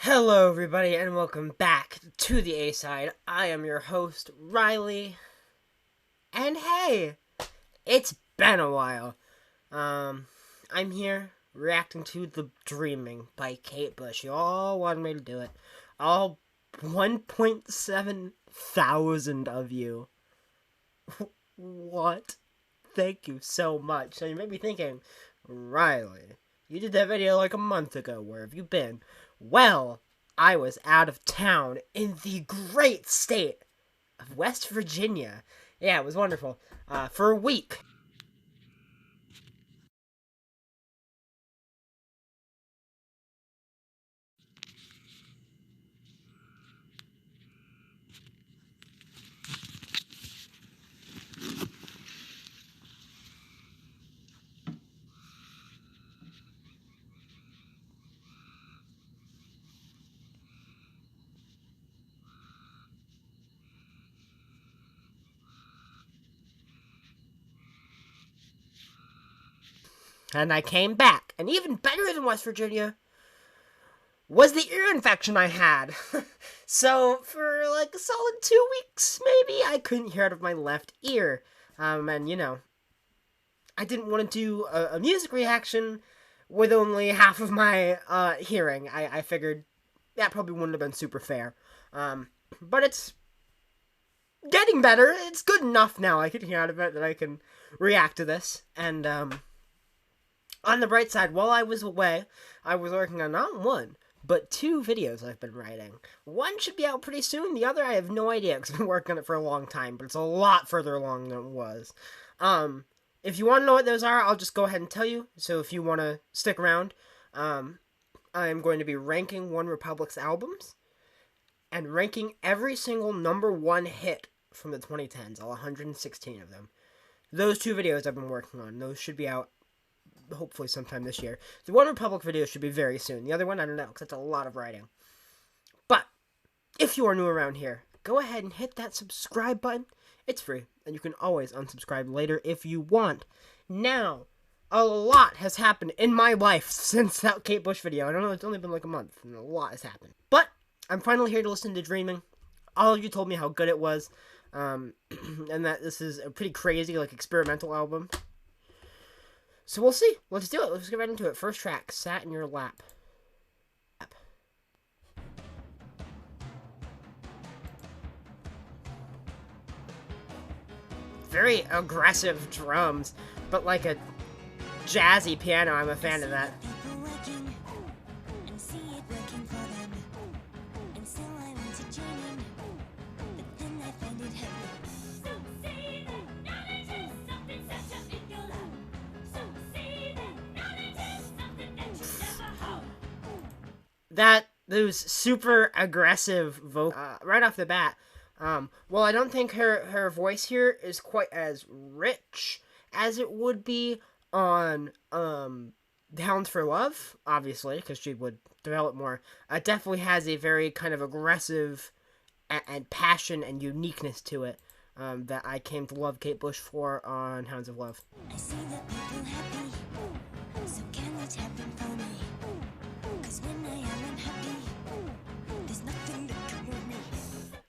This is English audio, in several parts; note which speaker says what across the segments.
Speaker 1: Hello, everybody, and welcome back to the A-Side. I am your host, Riley. And hey, it's been a while. I'm here reacting to The Dreaming by Kate Bush. You all wanted me to do it. All 1.7 thousand of you. What? Thank you so much. So you may be thinking, Riley, you did that video like a month ago. Where have you been? Well, I was out of town in the great state of West Virginia. Yeah, it was wonderful. For a week. And I came back. And even better than West Virginia was the ear infection I had. So, for like a solid 2 weeks, maybe, I couldn't hear out of my left ear. And I didn't want to do a music reaction with only half of my hearing. I figured that probably wouldn't have been super fair. But it's getting better. It's good enough now. I can hear out of it that I can react to this. And on the bright side, while I was away, I was working on not one, but two videos I've been writing. One should be out pretty soon. The other, I have no idea because I've been working on it for a long time, but it's a lot further along than it was. If you want to know what those are, I'll just go ahead and tell you. So if you want to stick around, I'm going to be ranking OneRepublic's albums and ranking every single #1 hit from the 2010s, all 116 of them. Those two videos I've been working on. Those should be out hopefully sometime this year. The OneRepublic video should be very soon. The other one, I don't know, because it's a lot of writing. But if you are new around here, go ahead and hit that subscribe button. It's free, and you can always unsubscribe later if you want. Now, a lot has happened in my life since that Kate Bush video. I don't know, it's only been like a month, and a lot has happened. But I'm finally here to listen to Dreaming. All of you told me how good it was, and that this is a pretty crazy, like, experimental album. So we'll see. Let's do it. Let's get right into it. First track, Sat in Your Lap. Very aggressive drums, but like a jazzy piano. I'm a fan of that. Those super aggressive vocals right off the bat. Well, I don't think her voice here is quite as rich as it would be on Hounds for Love, obviously, because she would develop more. It definitely has a very kind of aggressive and passion and uniqueness to it that I came to love Kate Bush for on Hounds of Love. I see that people happy, so can it happen for me?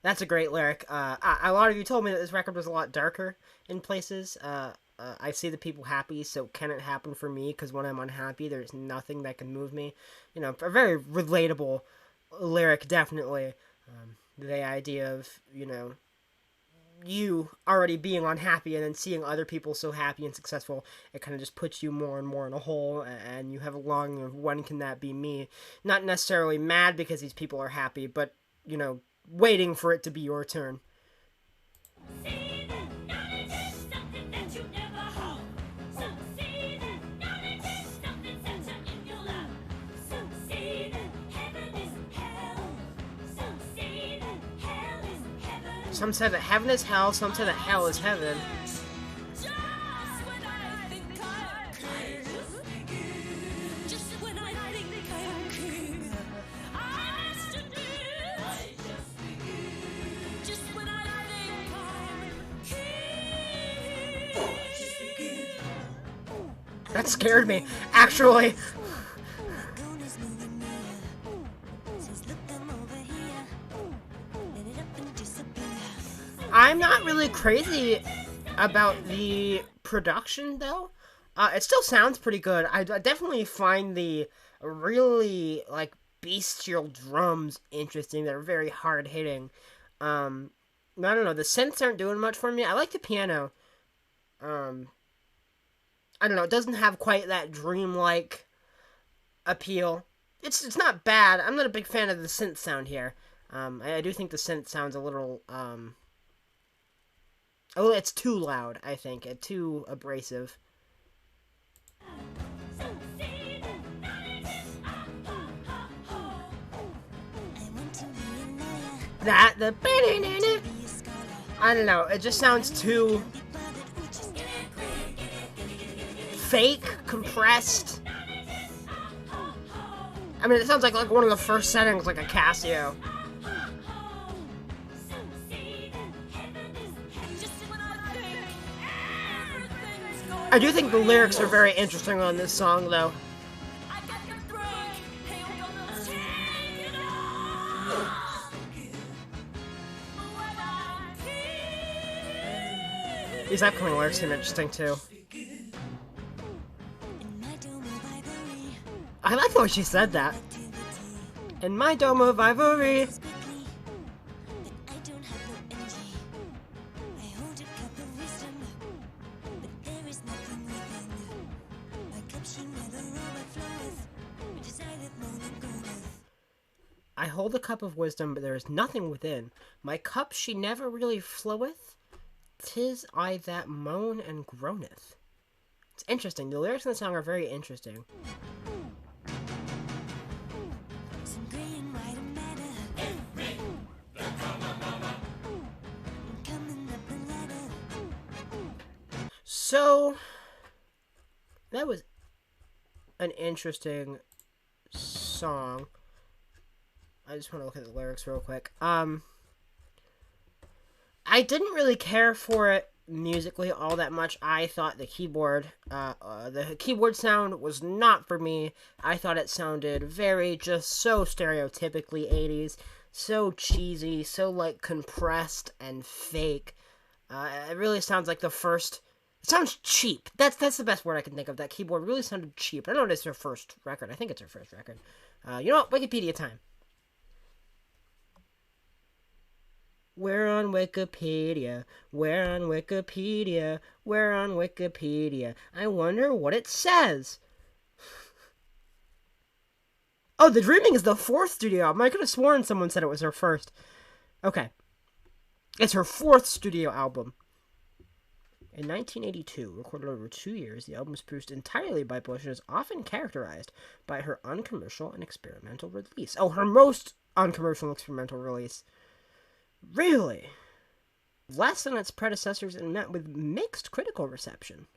Speaker 1: That's a great lyric. A lot of you told me that this record was a lot darker in places. I see the people happy, so can it happen for me? Because when I'm unhappy, there's nothing that can move me. You know, a very relatable lyric, definitely. The idea of, you already being unhappy and then seeing other people so happy and successful, it kind of just puts you more and more in a hole, and you have a longing of when can that be me? Not necessarily mad because these people are happy, but, waiting for it to be your turn. Some said that heaven is hell, some said that hell is heaven. That scared me, actually. I'm not really crazy about the production, though. It still sounds pretty good. I definitely find the really, like, bestial drums interesting. They're very hard hitting. I don't know. The synths aren't doing much for me. I like the piano. Um, I don't know. It doesn't have quite that dreamlike appeal. It's not bad. I'm not a big fan of the synth sound here. I do think the synth sounds a little oh, it's too loud. I think it's too abrasive. The I don't know. It just sounds too fake, compressed. I mean, it sounds like one of the first settings, like a Casio. I do think the lyrics are very interesting on this song, though. These upcoming lyrics seem interesting, too. I like the way she said that. In my dome of ivory. I hold a cup of wisdom, but there is nothing within. My cup she never really floweth. 'Tis I that moan and groaneth. It's interesting. The lyrics in the song are very interesting. So, that was an interesting song. I just want to look at the lyrics real quick. I didn't really care for it musically all that much. I thought the keyboard sound was not for me. I thought it sounded very just so stereotypically 80s, so cheesy, so like compressed and fake. It really sounds like the first. It sounds cheap. That's the best word I can think of. That keyboard really sounded cheap. I know it's her first record. I think it's her first record. You know what? Wikipedia time. We're on Wikipedia. We're on Wikipedia. We're on Wikipedia. I wonder what it says. Oh, The Dreaming is the fourth studio album. I could have sworn someone said it was her first. Okay. It's her fourth studio album. In 1982, recorded over 2 years, the album was produced entirely by Bush and is often characterized by her uncommercial and experimental release. Oh, her most uncommercial and experimental release. Really? Less than its predecessors and met with mixed critical reception.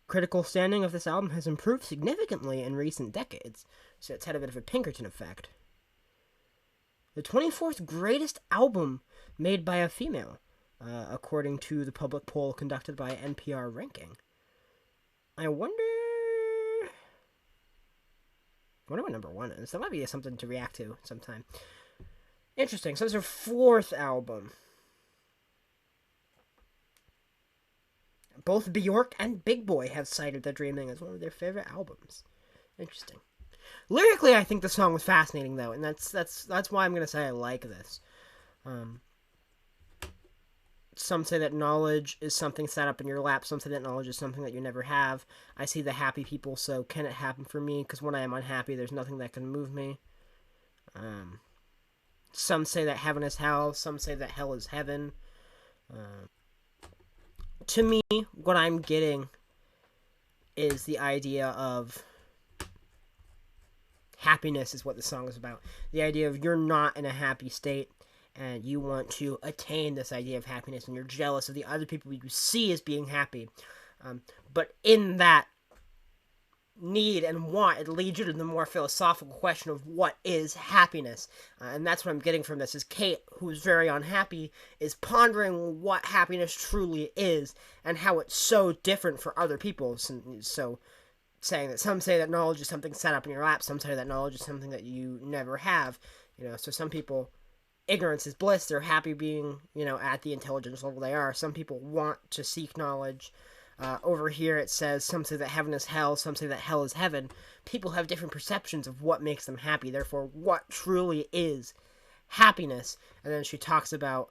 Speaker 1: Critical standing of this album has improved significantly in recent decades, so it's had a bit of a Pinkerton effect. The 24th greatest album made by a female, according to the public poll conducted by NPR Ranking. I wonder what number one is. That might be something to react to sometime. Interesting. So it's her fourth album. Both Bjork and Big Boy have cited The Dreaming as one of their favorite albums. Interesting. Lyrically, I think the song was fascinating, though, and that's why I'm going to say I like this. Some say that knowledge is something set up in your lap. Some say that knowledge is something that you never have. I see the happy people, so can it happen for me? Because when I am unhappy, there's nothing that can move me. Some say that heaven is hell. Some say that hell is heaven. To me, what I'm getting is the idea of happiness is what the song is about. The idea of you're not in a happy state and you want to attain this idea of happiness and you're jealous of the other people you see as being happy. But in that need and want, it leads you to the more philosophical question of what is happiness. And that's what I'm getting from this, is Kate, who's very unhappy, is pondering what happiness truly is and how it's so different for other people. So saying that some say that knowledge is something set up in your lap, some say that knowledge is something that you never have. So some people, ignorance is bliss. They're happy being, at the intelligence level they are. Some people want to seek knowledge. Over here it says, some say that heaven is hell, some say that hell is heaven. People have different perceptions of what makes them happy. Therefore, what truly is happiness? And then she talks about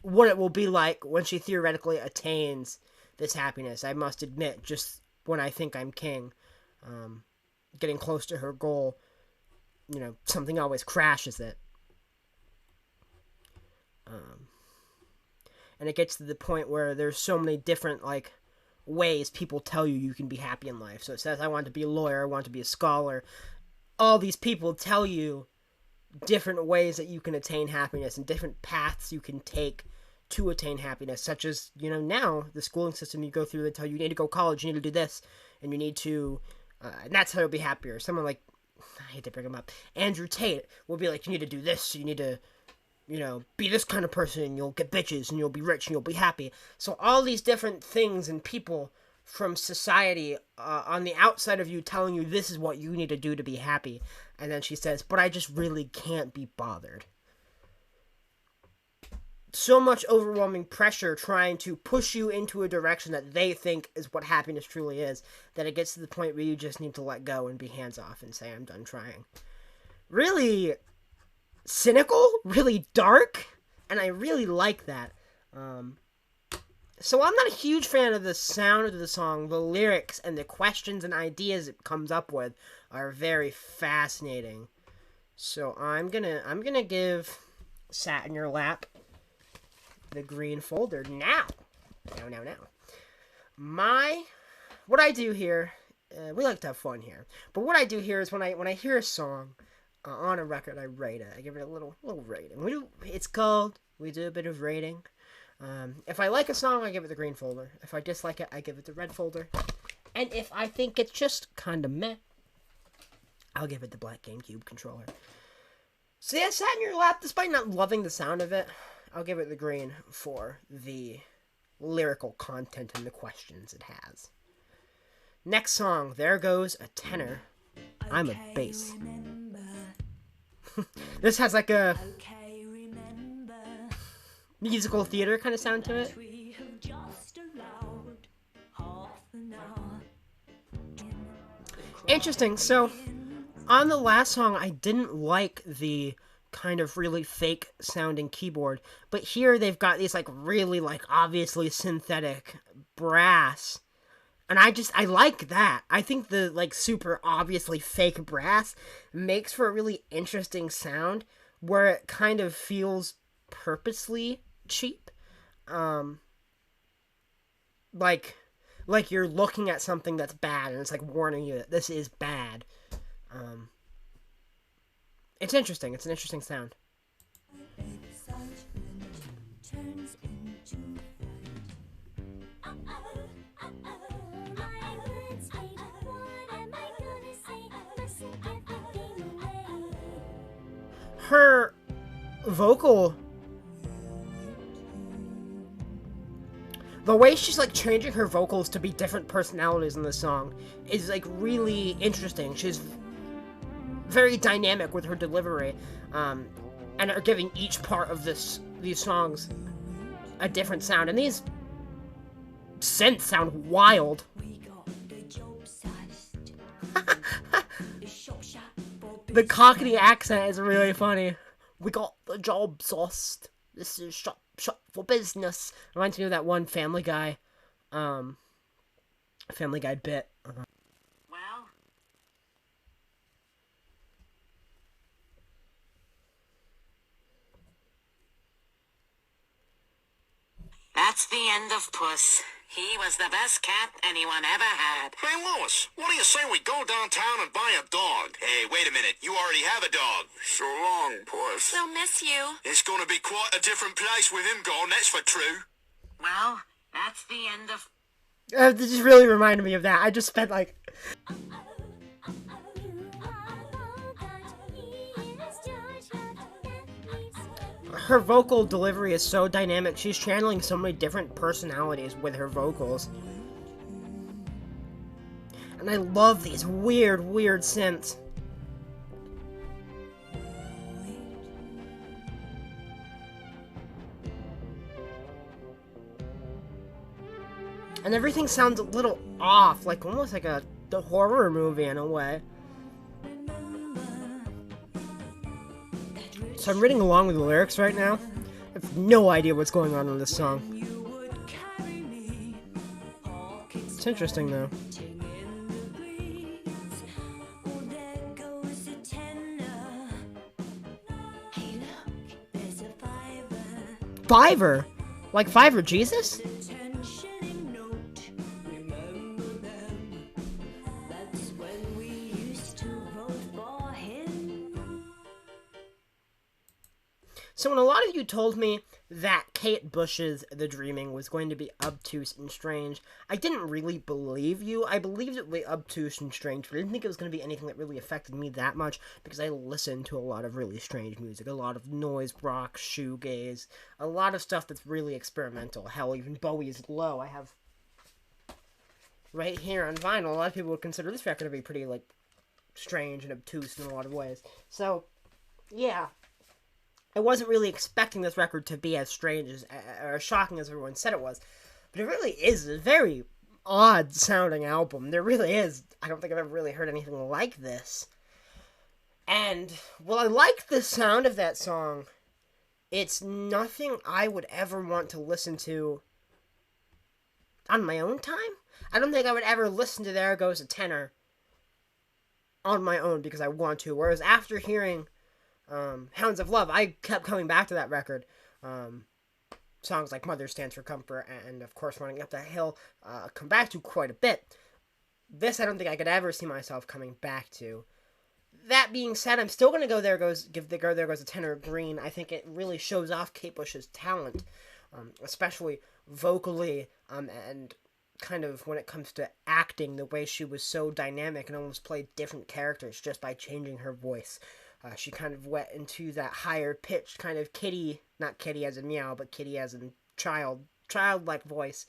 Speaker 1: what it will be like when she theoretically attains this happiness. I must admit, just when I think I'm king, getting close to her goal, something always crashes it. And it gets to the point where there's so many different, ways people tell you can be happy in life. So it says, I want to be a lawyer, I want to be a scholar. All these people tell you different ways that you can attain happiness and different paths you can take to attain happiness, such as, now, the schooling system you go through, they tell you need to go to college, you need to do this, and you need to, and that's how you'll be happier. Someone like, I hate to bring him up, Andrew Tate will be like, you need to do this, you need to, be this kind of person, and you'll get bitches, and you'll be rich, and you'll be happy. So all these different things and people from society on the outside of you telling you this is what you need to do to be happy. And then she says, but I just really can't be bothered. So much overwhelming pressure trying to push you into a direction that they think is what happiness truly is, that it gets to the point where you just need to let go and be hands off and say, I'm done trying. Really cynical, really dark, and I really like that. So I'm not a huge fan of the sound of the song. The lyrics and the questions and ideas it comes up with are very fascinating. So I'm gonna give Sat in Your Lap the green folder now. What I do here, we like to have fun here, but what I do here is when I hear a song on a record, I rate it. I give it a little rating. We do a bit of rating. If I like a song, I give it the green folder. If I dislike it, I give it the red folder. And if I think it's just kind of meh, I'll give it the black GameCube controller. So yeah, Sat in Your Lap, despite not loving the sound of it, I'll give it the green for the lyrical content and the questions it has. Next song, There Goes a Tenor, I'm a Bass. This has like a musical theater kind of sound to it. Interesting. So, on the last song, I didn't like the kind of really fake sounding keyboard, but here they've got these really obviously synthetic brass, and I like that. I think the super obviously fake brass makes for a really interesting sound where it kind of feels purposely cheap, like you're looking at something that's bad and it's warning you that this is bad. It's interesting. It's an interesting sound. Her vocal, the way she's changing her vocals to be different personalities in the song is really interesting. She's very dynamic with her delivery, and are giving each part of these songs a different sound. And these synths sound wild. The Cockney accent is really funny. We got the job sauced. This is shop for business. Reminds me of that one Family Guy bit.
Speaker 2: Well, that's the end of Puss. He was the best cat anyone ever had.
Speaker 3: Hey, Lois, what do you say we go downtown and buy a dog? Hey, wait a minute. You already have a dog. So long, Puss.
Speaker 2: We'll miss you.
Speaker 3: It's going to be quite a different place with him gone, that's for true.
Speaker 2: Well, that's the end of...
Speaker 1: This just really reminded me of that. I just spent her vocal delivery is so dynamic. She's channeling so many different personalities with her vocals. And I love these weird synths. And everything sounds a little off, like almost like the horror movie in a way. So I'm reading along with the lyrics right now. I have no idea what's going on in this song. It's interesting though. Fiverr? Like Fiverr Jesus? So when a lot of you told me that Kate Bush's The Dreaming was going to be obtuse and strange, I didn't really believe you. I believed it would be obtuse and strange, but I didn't think it was going to be anything that really affected me that much, because I listen to a lot of really strange music, a lot of noise rock, shoegaze, a lot of stuff that's really experimental. Hell, even Bowie's Glow, I have right here on vinyl. A lot of people would consider this record to be pretty, like, strange and obtuse in a lot of ways. So, yeah. I wasn't really expecting this record to be as strange as, or shocking as everyone said it was. But it really is a very odd sounding album. There really is. I don't think I've ever really heard anything like this. And, while I like the sound of that song, it's nothing I would ever want to listen to on my own time. I don't think I would ever listen to There Goes a Tenor on my own because I want to. Whereas after hearing Hounds of Love, I kept coming back to that record. Songs like Mother Stands for Comfort and, of course, Running Up That Hill come back to quite a bit. This I don't think I could ever see myself coming back to. That being said, I'm still going to go There Goes a Tenor green. I think it really shows off Kate Bush's talent, especially vocally, and kind of when it comes to acting, the way she was so dynamic and almost played different characters just by changing her voice. She kind of went into that higher pitched kind of kitty, not kitty as in meow, but kitty as in childlike voice,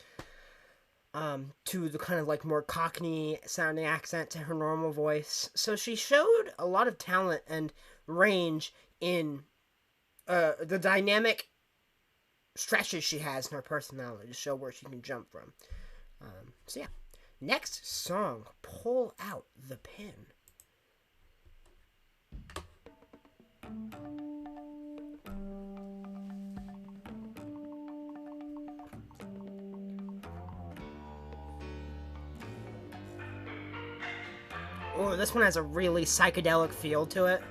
Speaker 1: to the kind of like more Cockney sounding accent to her normal voice. So she showed a lot of talent and range in the dynamic stretches she has in her personality to show where she can jump from. So yeah, next song, Pull Out the Pin. Oh, this one has a really psychedelic feel to it.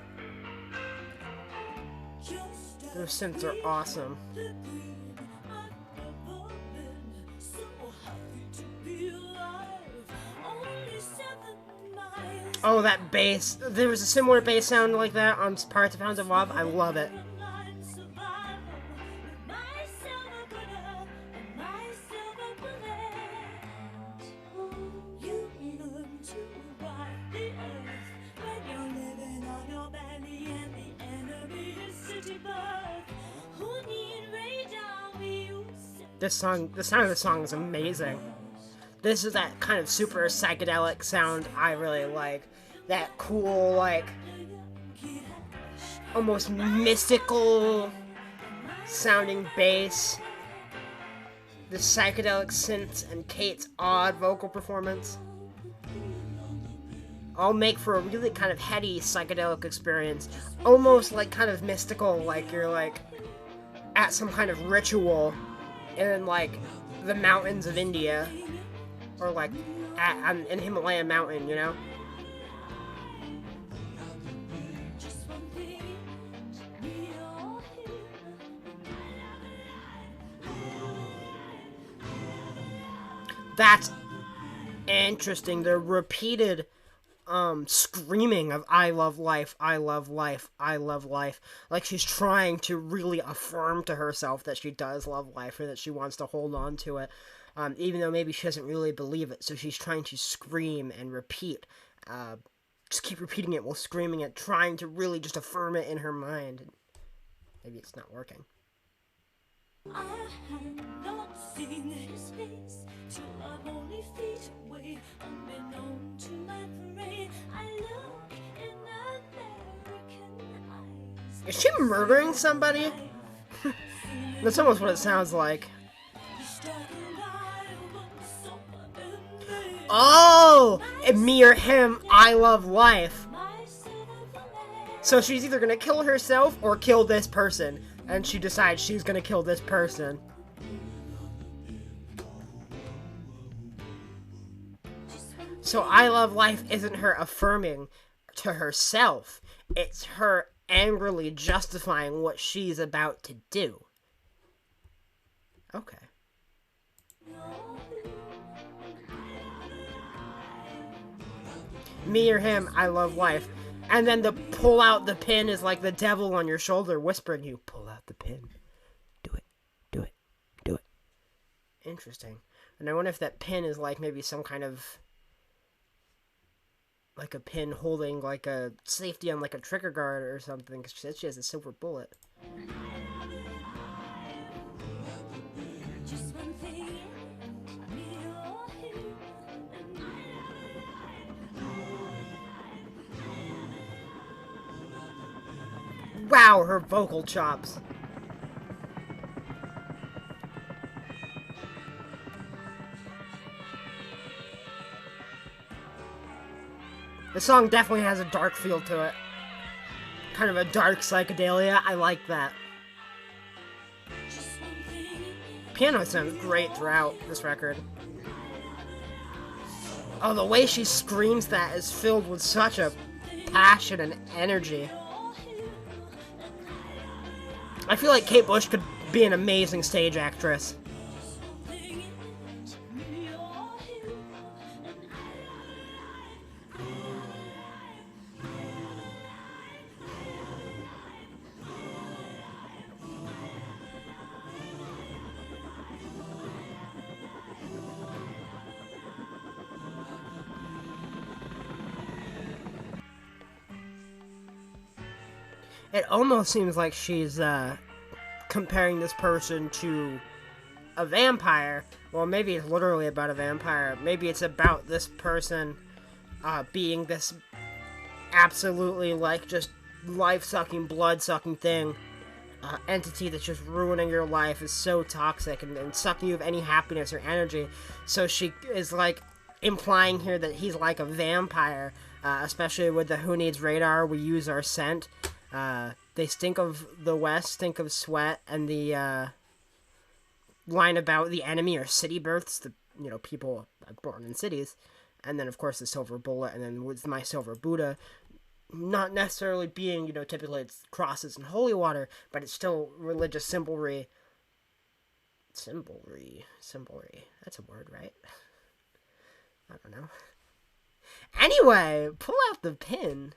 Speaker 1: Those synths are awesome. Oh, that bass. There was a similar bass sound like that on parts of Hounds of Love. I love it. The sound of the song is amazing. This is that kind of super psychedelic sound I really like. That cool, like, almost mystical sounding bass. The psychedelic synths and Kate's odd vocal performance all make for a really kind of heady psychedelic experience. Almost like kind of mystical, like you're like at some kind of ritual in like the mountains of India. Or like at an Himalayan mountain, you know? That's interesting. The repeated screaming of I love life, I love life, I love life. Like she's trying to really affirm to herself that she does love life or that she wants to hold on to it. Even though maybe she doesn't really believe it. So she's trying to scream and repeat. Just keep repeating it while screaming it, trying to really just affirm it in her mind. And maybe it's not working. I have not seen his face till I'm only feet away, unbeknown to my parade. I look in American eyes. Is she murdering somebody? That's almost what it sounds like. Oh! Me or him, I love life. So she's either gonna kill herself or kill this person. And she decides she's gonna kill this person. So I love life isn't her affirming to herself. It's her angrily justifying what she's about to do. Okay. Me or him, I love life. And then the pull out the pin is like the devil on your shoulder whispering you, pull out the pin. Do it. Do it. Do it. Interesting. And I wonder if that pin is like maybe some kind of... like a pin holding like a safety on like a trigger guard or something. Because she said she has a silver bullet. Wow, her vocal chops. The song definitely has a dark feel to it. Kind of a dark psychedelia. I like that. Piano sounds great throughout this record. Oh, the way she screams that is filled with such a passion and energy. I feel like Kate Bush could be an amazing stage actress. It almost seems like she's comparing this person to a vampire. Well, maybe it's literally about a vampire. Maybe it's about this person being this absolutely like just life-sucking, blood-sucking thing. Entity that's just ruining your life, is so toxic and sucking you of any happiness or energy. So she is like implying here that he's like a vampire, especially with the Who Needs Radar, we use our scent. They stink of the West, stink of sweat, and the line about the enemy are city births, the people born in cities, and then of course the silver bullet, and then with my silver Buddha, not necessarily being typically it's crosses and holy water, but it's still religious symbolry. Symbolry. That's a word, right? I don't know. Anyway, pull out the pin.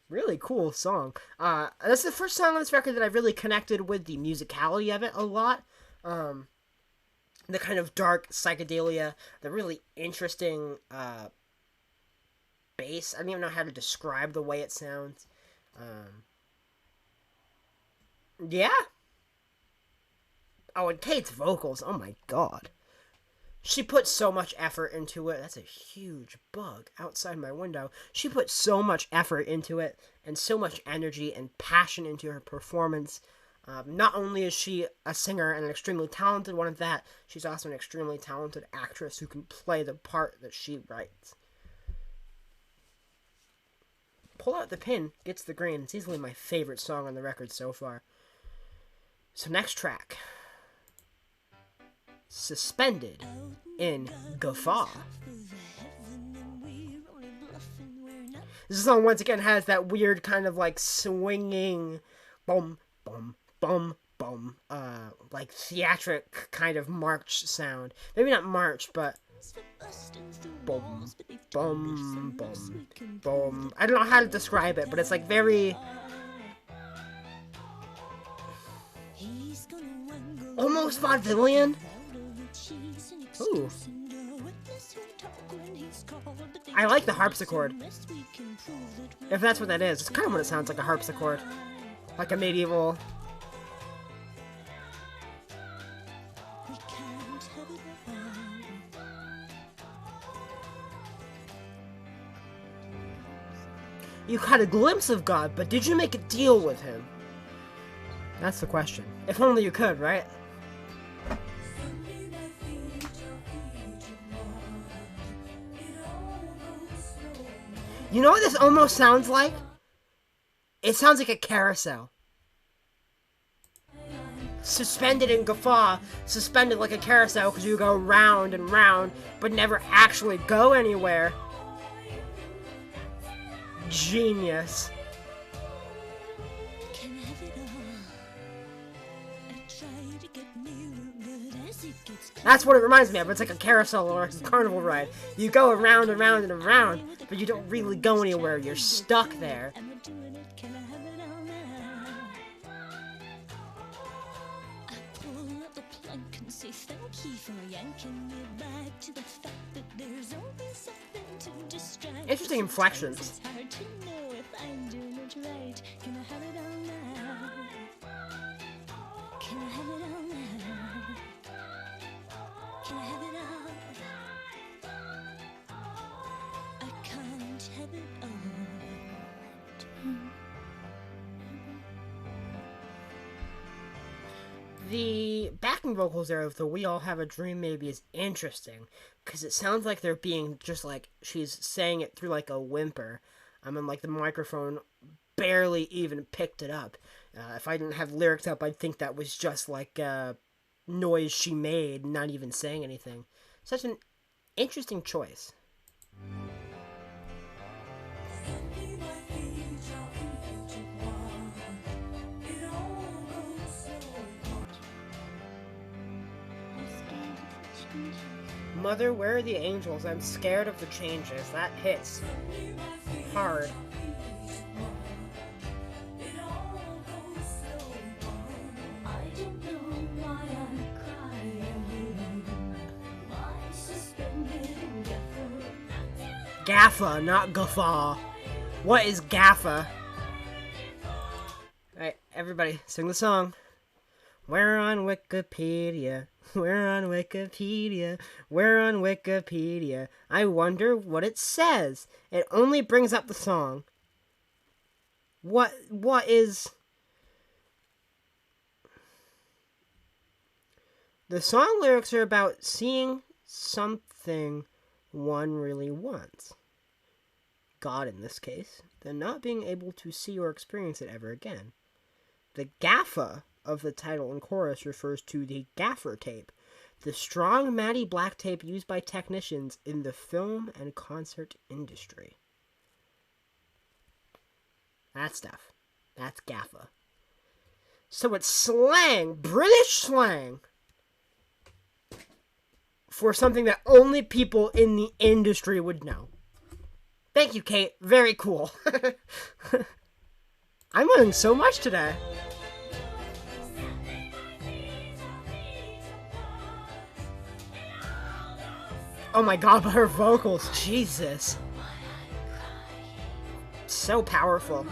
Speaker 1: Really cool song. That's the first song on this record that I really connected with the musicality of it a lot. The kind of dark psychedelia, the really interesting bass. I don't even know how to describe the way it sounds. Yeah. Oh, and Kate's vocals. Oh my god. She put so much effort into it. That's a huge bug outside my window. She put so much effort into it and so much energy and passion into her performance. Not only is she a singer and an extremely talented one at that, she's also an extremely talented actress who can play the part that she writes. Pull Out the Pin gets the green. It's easily my favorite song on the record so far. So next track. Suspended in Gaffa. This song once again has that weird kind of like swinging bum bum bum bum like theatric kind of march sound. Maybe not march, but bum bum bum bum. I don't know how to describe it, but it's like very almost vaudevillian. Ooh. I like the harpsichord. If that's what that is. It's kind of what it sounds like, a harpsichord. Like a medieval... You caught a glimpse of God, but did you make a deal with him? That's the question. If only you could, right? You know what this almost sounds like? It sounds like a carousel. Suspended in Gaffa, suspended like a carousel because you go round and round, but never actually go anywhere. Genius. That's what it reminds me of. It's like a carousel or a carnival ride. You go around and around and around, but you don't really go anywhere. You're stuck there. Interesting inflections. The backing vocals there of the "We All Have a Dream" maybe is interesting because it sounds like they're being just like she's saying it through like a whimper. And like the microphone barely even picked it up. If I didn't have lyrics up, I'd think that was just like noise she made, not even saying anything. Such an interesting choice. Mother, where are the angels? I'm scared of the changes. That hits hard. Gaffa, not Gaffa. What is Gaffa? Alright, everybody, sing the song. We're on Wikipedia. We're on Wikipedia. We're on Wikipedia. I wonder what it says. It only brings up the song. What is... The song lyrics are about seeing something one really wants. God in this case. Then not being able to see or experience it ever again. The Gaffa of the title and chorus refers to the gaffer tape, the strong matty black tape used by technicians in the film and concert industry. That stuff. That's Gaffa. So it's slang, British slang, for something that only people in the industry would know. Thank you, Kate. Very cool. I'm learning so much today. Oh my god, but her vocals, Jesus. So powerful.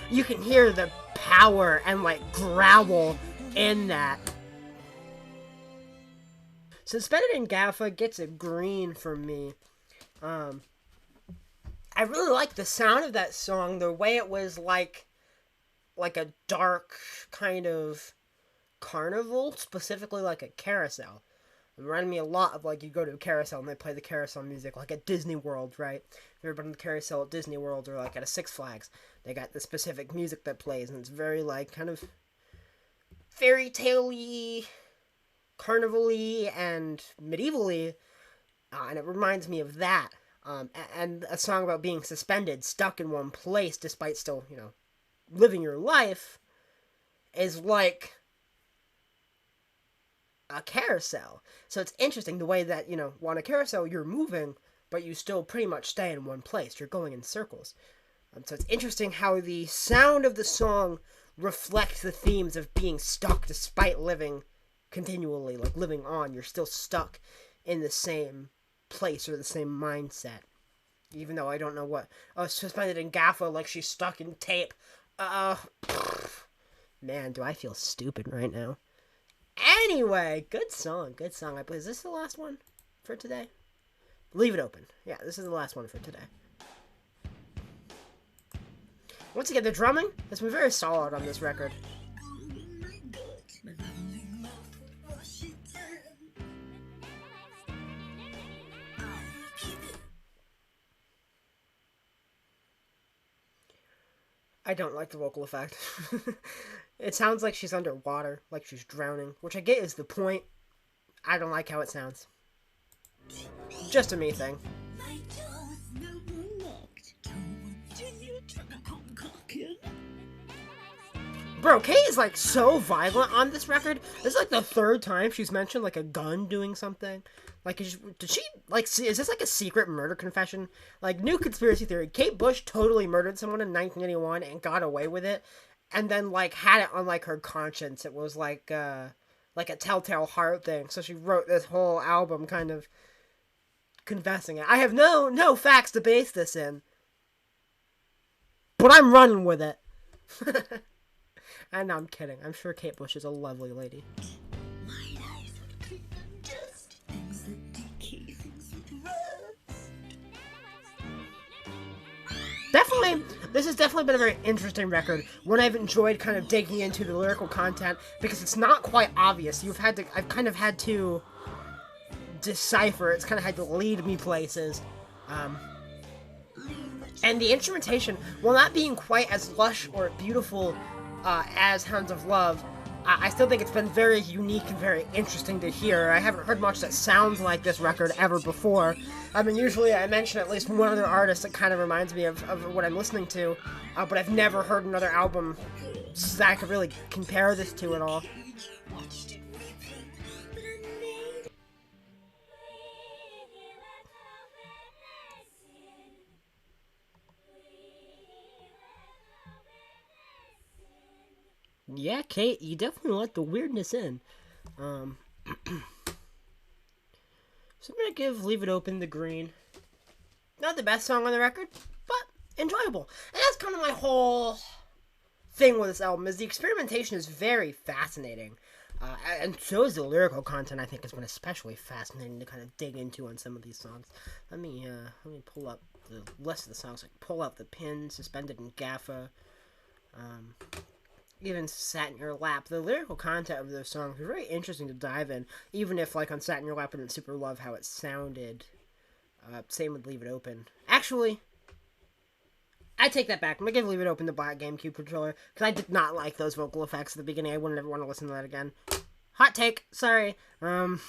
Speaker 1: You can hear the power and like growl in that. Suspended in Gaffa gets a green from me. I really like the sound of that song, the way it was like a dark kind of carnival, specifically like a carousel. It reminded me a lot of like you go to a carousel and they play the carousel music like at Disney World, right? If you've ever been to the carousel at Disney World or like at a Six Flags, they got the specific music that plays and it's very like kind of fairy tale-y, carnival-y, and medieval-y, and it reminds me of that. And a song about being suspended, stuck in one place despite still, living your life is like a carousel. So it's interesting the way that, on a carousel you're moving, but you still pretty much stay in one place. You're going in circles. So it's interesting how the sound of the song reflects the themes of being stuck despite living continually, like living on. You're still stuck in the same place or the same mindset. Even though I don't know what... Oh, suspended in Gaffa like she's stuck in tape. Man, do I feel stupid right now. Anyway, good song. Is this the last one for today? Leave it open. Yeah, this is the last one for today. Once again, the drumming has been very solid on this record. I don't like the vocal effect. It sounds like she's underwater, like she's drowning, which I get is the point. I don't like how it sounds. Just a me thing. Bro, Kate is like so violent on this record. This is like the third time she's mentioned like a gun doing something. Like, did she like? Is this like a secret murder confession? Like, new conspiracy theory: Kate Bush totally murdered someone in 1981 and got away with it, and then like had it on like her conscience. It was like a telltale heart thing. So she wrote this whole album kind of confessing it. I have no facts to base this in, but I'm running with it. And no, I'm kidding. I'm sure Kate Bush is a lovely lady. Definitely, this has definitely been a very interesting record. One I've enjoyed kind of digging into the lyrical content because it's not quite obvious. I've kind of had to decipher. It's kind of had to lead me places. And the instrumentation, while not being quite as lush or beautiful as Hounds of Love, I still think it's been very unique and very interesting to hear. I haven't heard much that sounds like this record ever before. I mean, usually I mention at least one other artist that kind of reminds me of what I'm listening to, but I've never heard another album that I could really compare this to at all. Yeah, Kate, you definitely let the weirdness in. So I'm gonna give Leave It Open the green. Not the best song on the record, but enjoyable. And that's kind of my whole thing with this album, is the experimentation is very fascinating. And so is the lyrical content. I think has been especially fascinating to kind of dig into on some of these songs. Let me pull up the list of the songs. Like Pull Out the Pin, Suspended in Gaffa, even Sat in Your Lap. The lyrical content of those songs are very interesting to dive in, even if, like, on Sat in Your Lap I didn't super love how it sounded. Same with Leave It Open. Actually, I take that back. I'm gonna give Leave It Open the Black GameCube controller, because I did not like those vocal effects at the beginning. I wouldn't ever want to listen to that again. Hot take. Sorry. But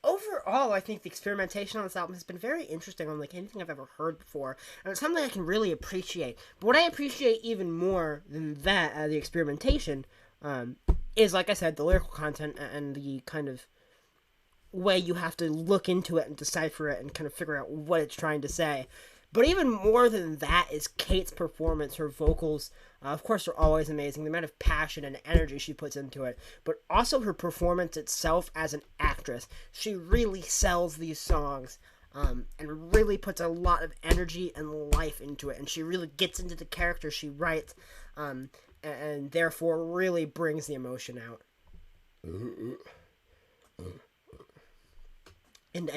Speaker 1: overall, I think the experimentation on this album has been very interesting, unlike anything I've ever heard before, and it's something I can really appreciate. But what I appreciate even more than that, the experimentation, is, like I said, the lyrical content and the kind of way you have to look into it and decipher it and kind of figure out what it's trying to say. But even more than that is Kate's performance. Her vocals, of course, are always amazing. The amount of passion and energy she puts into it. But also her performance itself as an actress. She really sells these songs and really puts a lot of energy and life into it. And she really gets into the character she writes and therefore really brings the emotion out. And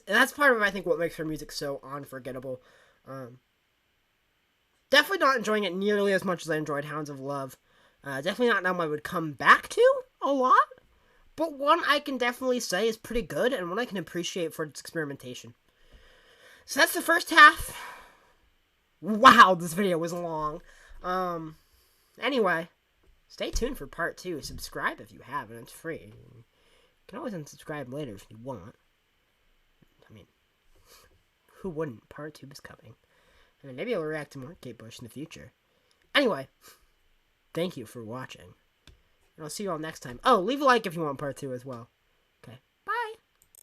Speaker 1: that's part of, I think, what makes her music so unforgettable. Definitely not enjoying it nearly as much as I enjoyed Hounds of Love. Definitely not an album I would come back to a lot, but one I can definitely say is pretty good, and one I can appreciate for its experimentation. So that's the first half. Wow, this video was long. Anyway, stay tuned for part 2. Subscribe if you haven't, it's free. You can always unsubscribe later if you want. I mean, who wouldn't? Part 2 is coming. And maybe I'll react to more Kate Bush in the future. Anyway, thank you for watching. And I'll see you all next time. Oh, leave a like if you want part 2 as well.